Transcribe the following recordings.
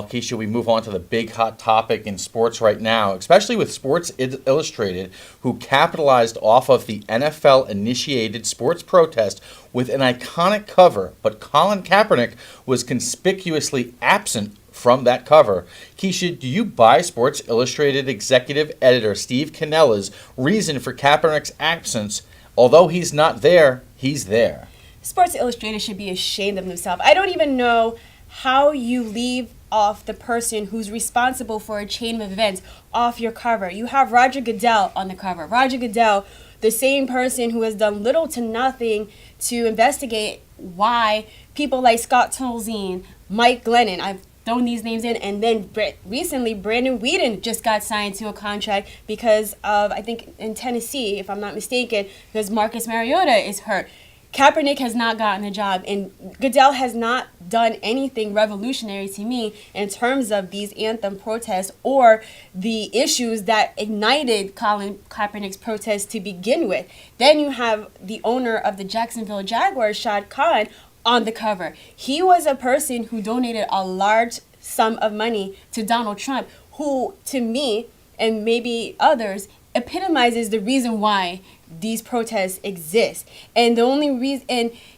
Keisha, we move on to the big hot topic in sports right now, especially with Sports Illustrated, who capitalized off of the NFL-initiated sports protest with an iconic cover, but Colin Kaepernick was conspicuously absent from that cover. Keisha, do you buy Sports Illustrated executive editor Steve Canella's reason for Kaepernick's absence? Although he's not there, he's there. Sports Illustrated should be ashamed of themselves. I don't even know how you leave off the person who's responsible for a chain of events off your cover. You have Roger Goodell on the cover. Roger Goodell, the same person who has done little to nothing to investigate why people like Scott Tolzien, Mike Glennon, I've thrown these names in, and then recently Brandon Whedon just got signed to a contract because of, I think in Tennessee, if I'm not mistaken, because Marcus Mariota is hurt. Kaepernick has not gotten a job, and Goodell has not done anything revolutionary to me in terms of these anthem protests or the issues that ignited Colin Kaepernick's protests to begin with. Then you have the owner of the Jacksonville Jaguars, Shad Khan, on the cover. He was a person who donated a large sum of money to Donald Trump, who, to me, and maybe others, epitomizes the reason why these protests exist. And the only reason,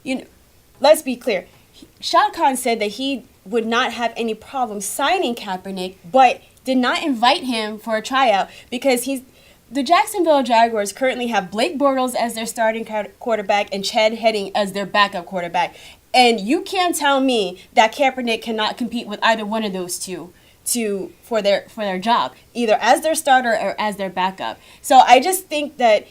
and let's be clear, Shad Khan said that he would not have any problem signing Kaepernick, but did not invite him for a tryout because the Jacksonville Jaguars currently have Blake Bortles as their starting quarterback and Chad Henne as their backup quarterback. And you can't tell me that Kaepernick cannot compete with either one of those two for their job, either as their starter or as their backup. So I just think that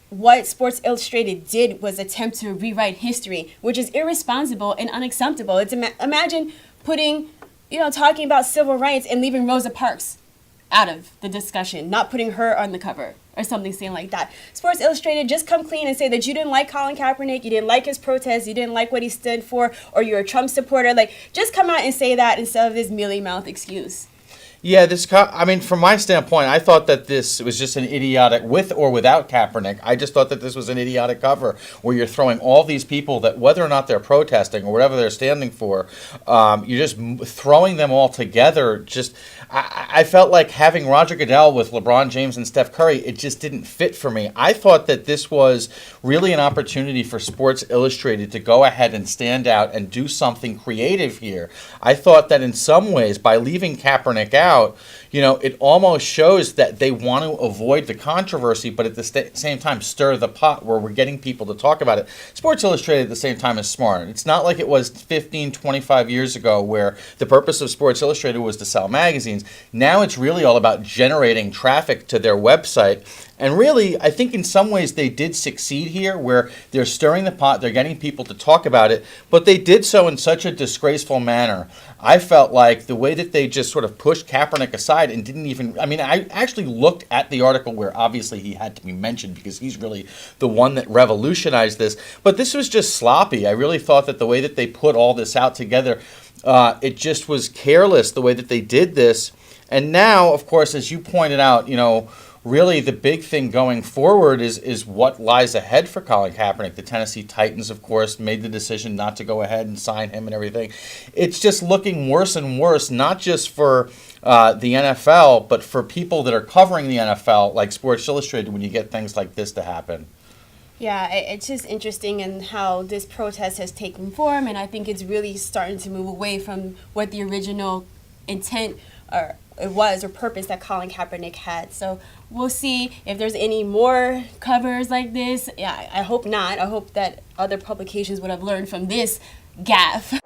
what Sports Illustrated did was attempt to rewrite history, which is irresponsible and unacceptable. It's imagine talking about civil rights and leaving Rosa Parks out of the discussion, not putting her on the cover or something like that. Sports Illustrated, just come clean and say that you didn't like Colin Kaepernick, you didn't like his protests, you didn't like what he stood for, or you're a Trump supporter. Just come out and say that instead of this mealy-mouthed excuse. Yeah, from my standpoint, I thought that this was just an idiotic, with or without Kaepernick, I just thought that this was an idiotic cover where you're throwing all these people that, whether or not they're protesting or whatever they're standing for, you're just throwing them all together. I felt like having Roger Goodell with LeBron James and Steph Curry, it just didn't fit for me. I thought that this was really an opportunity for Sports Illustrated to go ahead and stand out and do something creative here. I thought that in some ways, by leaving Kaepernick out, it almost shows that they want to avoid the controversy, but at the same time stir the pot where we're getting people to talk about it. Sports Illustrated at the same time is smart. It's not like it was 15, 25 years ago where the purpose of Sports Illustrated was to sell magazines. Now it's really all about generating traffic to their website. And really, I think in some ways they did succeed here where they're stirring the pot, they're getting people to talk about it, but they did so in such a disgraceful manner. I felt like the way that they just sort of pushed Kaepernick aside and didn't even, I actually looked at the article where obviously he had to be mentioned because he's really the one that revolutionized this, but this was just sloppy. I really thought that the way that they put all this out together, it just was careless the way that they did this. And now, of course, as you pointed out, really the big thing going forward is what lies ahead for Colin Kaepernick. The Tennessee Titans, of course, made the decision not to go ahead and sign him and everything. It's just looking worse and worse, not just for the NFL, but for people that are covering the NFL, like Sports Illustrated, when you get things like this to happen. Yeah, it's just interesting in how this protest has taken form, and I think it's really starting to move away from what the original intent or purpose that Colin Kaepernick had. So we'll see if there's any more covers like this. Yeah, I hope not. I hope that other publications would have learned from this gaffe.